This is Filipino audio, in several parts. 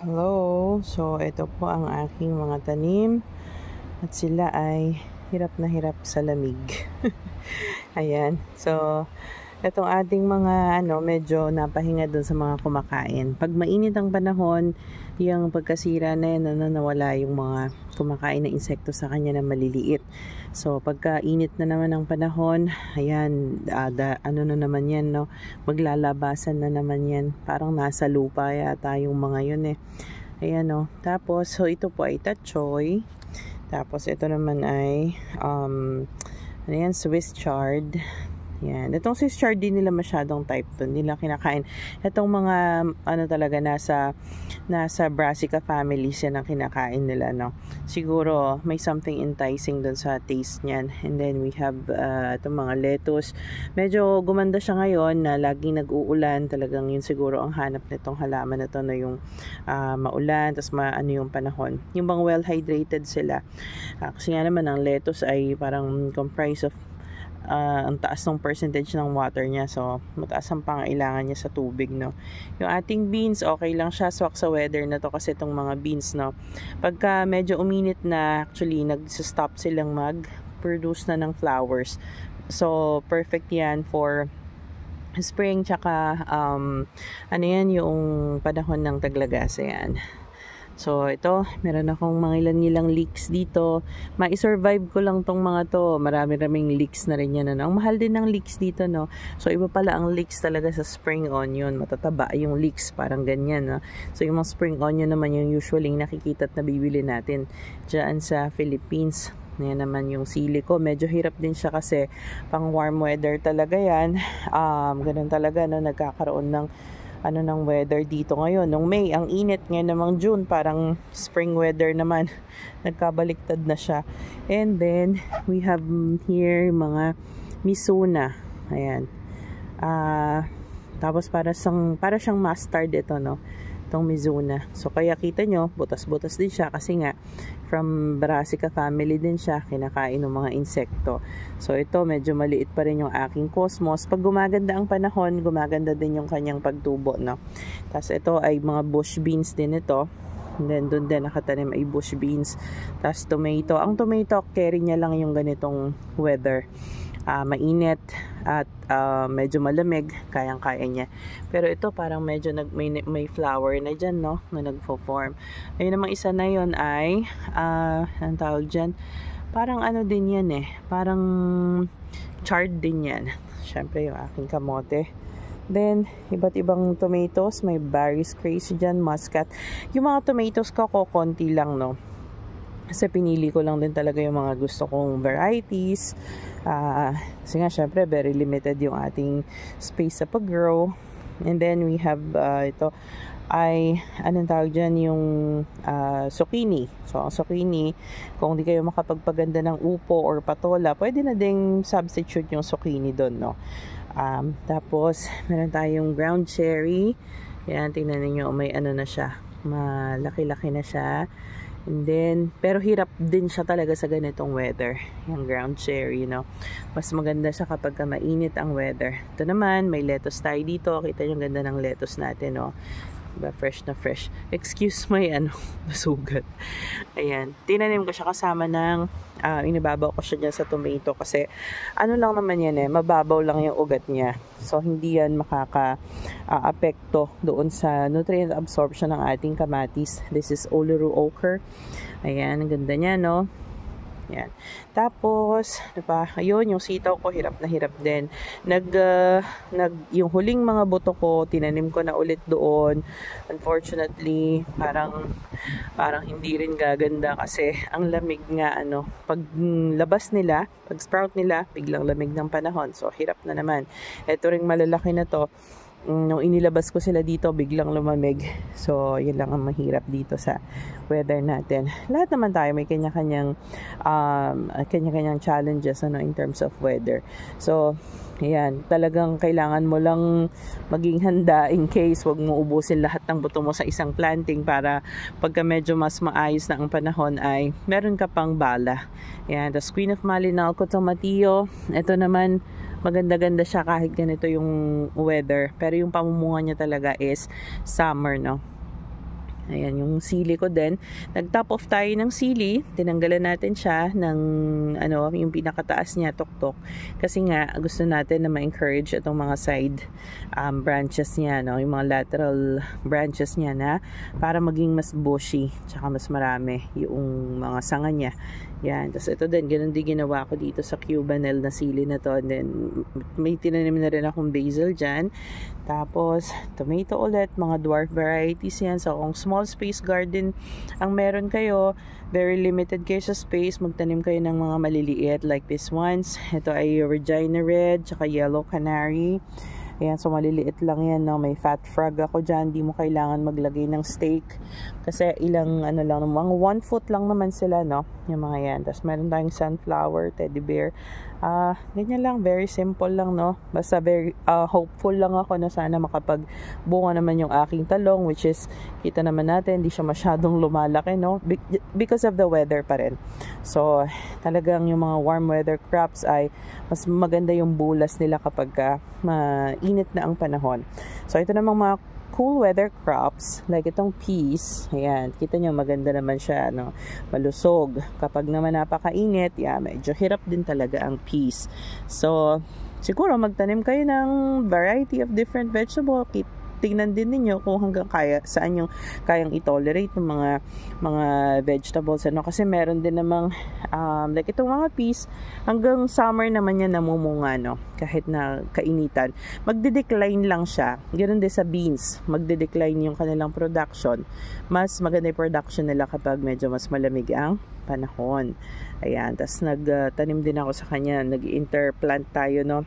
Hello! So, ito po ang aking mga tanim at sila ay hirap na hirap sa lamig. Ayan. So, itong ating mga medyo napahinga dun sa mga kumakain. Pag mainit ang panahon, yung pagkasira na yan, nawala yung mga kumakain na insekto sa kanya na maliliit. So, pagka init na naman ang panahon, ayan, na naman yan, no? Maglalabasan na naman yan. Parang nasa lupa yata yung mga yun eh. Ayan, no? Tapos, so ito po ay tachoy. Tapos, ito naman ay, Swiss chard. Yan. Itong Swiss chard din nila masyadong type to. Nila kinakain. Itong mga talaga nasa Brassica families yan ang kinakain nila, no. Siguro may something enticing dun sa taste niyan. And then we have itong mga lettuce. Medyo gumanda siya ngayon na laging nag-uulan. Talagang yun siguro ang hanap nitong halaman na to, na yung maulan, tapos yung panahon. Yung bang well hydrated sila. Kasi nga naman ang lettuce ay parang comprised of ang taas ng percentage ng water niya, so mataas ang pangailangan niya sa tubig, no. Yung ating beans, okay lang siya, swak sa weather na to kasi itong mga beans, no, pagka medyo uminit na, actually nag-stop silang mag-produce na ng flowers, so perfect yan for spring, tsaka yung panahon ng taglagas. Ayan. So, ito, meron akong mga ilang leeks dito. Ma-survive ko lang tong mga to. Marami-raming leeks na rin yan. Ano? Ang mahal din ng leeks dito, no? So, iba pala ang leeks talaga sa spring onion. Matataba yung leeks, parang ganyan, no? So, yung mga spring onion naman yung usually nakikita at nabibili natin dyan sa Philippines. Yan naman yung sili ko. Medyo hirap din siya kasi pang warm weather talaga yan. Ganun talaga, no? Nagkakaroon ng ng weather dito ngayon. Nung May, ang init. Ngayon namang June, parang spring weather naman. Nagkabaliktad na siya. And then, we have here mga Mizuna. Ayan. Tapos para siyang mustard ito, no? Itong Mizuna. So, kaya kita nyo, butas-butas din siya kasi nga, from Brassica family din siya, kinakain ng mga insekto. So, ito, medyo maliit pa rin yung aking cosmos. Pag gumaganda ang panahon, gumaganda din yung kanyang pagtubo, no? Tapos, ito ay mga bush beans din ito. And then, doon din nakatanim ay bush beans. Tapos, tomato. Ang tomato, carry niya lang yung ganitong weather. Mainit at medyo malamig, kayang-kaya niya. Pero ito parang medyo may flower na dyan, no, na nagfo-form. Ayun namang isa na yon ay ang tawag dyan, parang din yan eh, parang chard din yan. Syempre yung aking kamote. Then, iba't ibang tomatoes, may berries crazy dyan, muscat. Yung mga tomatoes ko, konti lang, no. Kasi pinili ko lang din talaga yung mga gusto kong varieties. Kasi nga, syempre, very limited yung ating space sa pag-grow. And then, we have ito ay, anong tawag dyan, yung zucchini. So, ang zucchini, kung di kayo makapagpaganda ng upo or patola, pwede na ding substitute yung zucchini doon, no? Tapos, meron tayong ground cherry. Yan, tingnan niyo, may na siya. Malaki-laki na siya. And then, pero hirap din siya talaga sa ganitong weather. Yung ground cherry, Mas maganda siya kapag mainit ang weather. Ito naman, may lettuce tayo dito. Kita yung ganda ng lettuce natin, no? Diba, fresh na fresh. Excuse my nasugat. Ayan. Tinanim ko siya kasama ng inibabaw ko siya dyan sa tomato kasi lang naman yan eh, mababaw lang yung ugat niya. So, hindi yan makaka-apekto doon sa nutrient absorption ng ating kamatis. This is Uluru Ochre. Ayan, ang ganda niya, no? Yan. Tapos, diba, ayun, yung sitaw ko, hirap na hirap din. Yung huling mga buto ko, tinanim ko na ulit doon. Unfortunately, parang hindi rin gaganda kasi ang lamig nga, pag labas nila, pag sprout nila, biglang lamig ng panahon. So, hirap na naman. Ito ring malalaki na to. Nung inilabas ko sila dito, biglang lumamig. So, yun lang ang mahirap dito sa weather natin. Lahat naman tayo may kanya-kanyang challenges in terms of weather. So, ayan, talagang kailangan mo lang maging handa in case wag mo ubusin lahat ng buto mo sa isang planting para pagka medyo mas maayos na ang panahon ay meron ka pang bala. Ayan, the Queen of Malinalco Tomatillo. Ito naman, maganda-ganda siya kahit ganito yung weather. Pero yung pamumunga niya talaga is summer, no? Ayan, yung sili ko din. Nag-top off tayo ng sili. Tinanggalan natin siya ng yung pinakataas niya, tuktok. Kasi nga, gusto natin na ma-encourage itong mga side branches niya, no? Yung mga lateral branches niya na para maging mas bushy, tsaka mas marami yung mga sanga niya. Yan. Tapos ito din, ganun din ginawa ko dito sa Cubanelle na sili na to. And then, may tinanim na rin akong basil dyan. Tapos, tomato ulit, mga dwarf varieties yan. So, kung small space garden ang meron kayo, very limited kayo sa space, magtanim kayo ng mga maliliit like this ones. Ito ay Regina Red, tsaka Yellow Canary. Ayan, so maliliit lang yan, no? May fat frog ako dyan. Di mo kailangan maglagay ng steak. Kasi ilang, lang, mga 1 foot lang naman sila, no? Yung mga yan. Tapos meron tayong sunflower, teddy bear. Ganyan lang, very simple lang, no? Basta very hopeful lang ako na sana makapagbunga naman yung aking talong, which is, kita naman natin, hindi siya masyadong lumalaki, no? Because of the weather pa rin. So, talagang yung mga warm weather crops ay mas maganda yung bulas nila kapag mainit na ang panahon. So, ito namang mga cool weather crops, like itong peas, ayan, kita nyo maganda naman siya, no? Malusog. Kapag naman napakainit, medyo hirap din talaga ang peas. So, siguro magtanim kayo ng variety of different vegetable. Tingnan din ninyo kung hanggang saan yung kayang i-tolerate ng mga vegetables, ano? Kasi meron din namang like itong mga peas, hanggang summer naman yan namumunga, no? Kahit na kainitan, magde-decline lang siya. Ganoon din sa beans, magde-decline yung kanilang production. Mas maganda yung production nila kapag medyo mas malamig ang panahon. Ayan, tas nagtanim din ako sa kanya, nag-interplant tayo, no?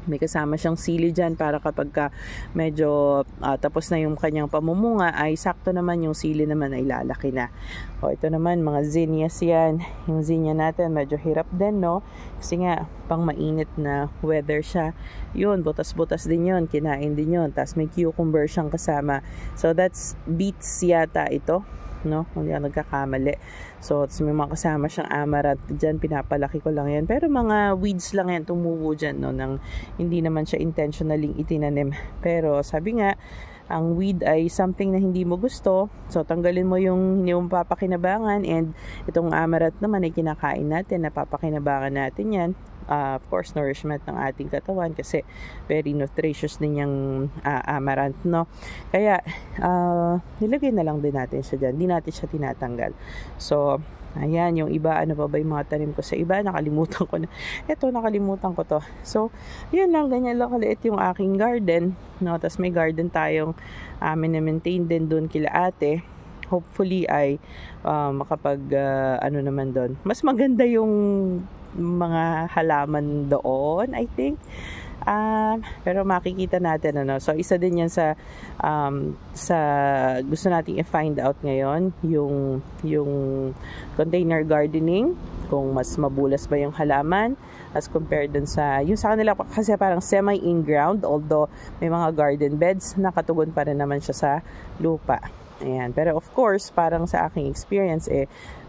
May kasama siyang sili dyan para kapag medyo tapos na yung kanyang pamumunga ay sakto naman yung sili naman ay lalaki na. O ito naman mga zinnias yan. Yung zinnia natin medyo hirap din, no? Kasi nga pang mainit na weather siya. Yun, butas-butas din yun. Kinain din yun. Tapos may cucumber siyang kasama. So that's beets yata ito, no? Kung hindi ako nagkakamali. So, may mga kasama siyang amaranth dyan, pinapalaki ko lang yan. Pero mga weeds lang yan, tumubo dyan, no? Hindi naman siya intentionally itinanim. Pero, sabi nga, ang weed ay something na hindi mo gusto. So, tanggalin mo yung hindi mo papakinabangan. And, itong amaranth naman ay kinakain natin, napapakinabangan natin yan. Of course, nourishment ng ating katawan kasi very nutritious din yung amaranth, no? Kaya, nilagay na lang din natin siya dyan. Hindi natin siya tinatanggal. So, ayan, yung iba, ano pa ba yung mga tanim ko sa iba? Nakalimutan ko na. Ito, nakalimutan ko to. So, yun lang, ganyan lang kaliit yung aking garden, no? Tapos may garden tayong na-maintain din doon kila ate. Hopefully ay makapag, naman doon. Mas maganda yung mga halaman doon, I think. Pero makikita natin, ano. So, isa din yan sa gusto nating i-find out ngayon, yung container gardening, kung mas mabulas ba yung halaman as compared dun sa, yung sa kanila kasi parang semi-in-ground, although may mga garden beds, nakatugon pa rin naman siya sa lupa. Ayan. Pero of course, parang sa aking experience,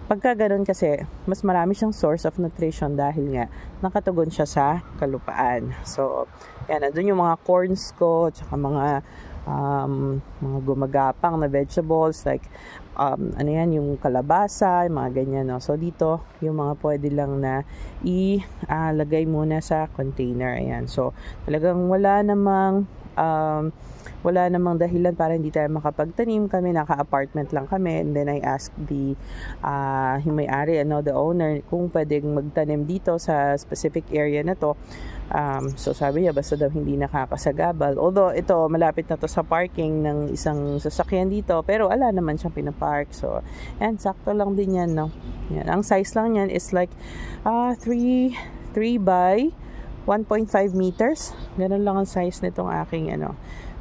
pagka ganun kasi, mas marami siyang source of nutrition dahil nga nakatugon siya sa kalupaan. So, yan, nandun yung mga corns ko, tsaka mga gumagapang na vegetables like yung kalabasa, yung mga ganyan, no? So, dito, yung mga pwede lang na ilagay muna sa container. Ayan. So, talagang wala namang dahilan para hindi tayo makapagtanim. Kami naka-apartment lang kami, and then I asked yung may-ari, the owner, kung pwedeng magtanim dito sa specific area na to. So sabi niya basta daw hindi nakakasagabal, although ito malapit na to sa parking ng isang sasakyan dito, pero ala naman siyang pinapark. So and sakto lang din yan, no? Yan. Ang size lang yan is like 3 by 1.5 meters. Ganun lang ang size nitong aking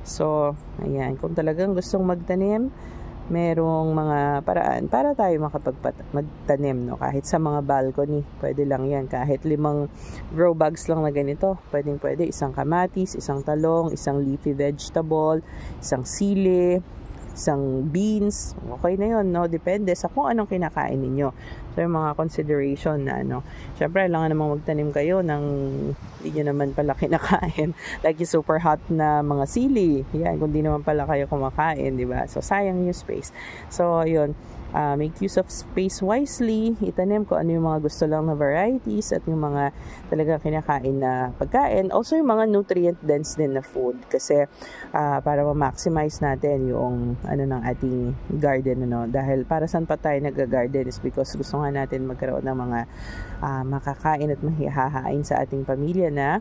So, ayan. Kung talagang gustong magtanim, merong mga paraan para tayo magtanim, no? Kahit sa mga balcony, pwede lang yan. Kahit 5 grow bags lang na ganito, pwede. Isang kamatis, isang talong, isang leafy vegetable, isang sili, isang beans. Okay na yun, no? Depende sa kung anong kinakain ninyo. So, yung mga consideration na, syempre, kailangan namang magtanim kayo ng hindi nyo naman pala kinakain. Like yung super hot na mga sili, yan, kung di naman pala kayo kumakain, di ba? So, sayang yung space. So, yun, make use of space wisely, itanim ko ano yung mga gusto lang na varieties at yung mga talaga kinakain na pagkain. Also, yung mga nutrient-dense din na food kasi para ma-maximize natin yung ano ng ating garden, ano? Dahil para saan pa tayo nag-garden is because gusto nga natin magkaroon ng mga makakain at mahihahain sa ating pamilya na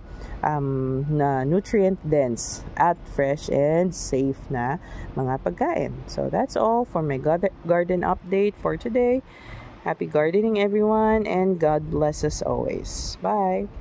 nutrient-dense at fresh and safe na mga pagkain. So, that's all for my garden update for today. Happy gardening, everyone, and God bless us always. Bye!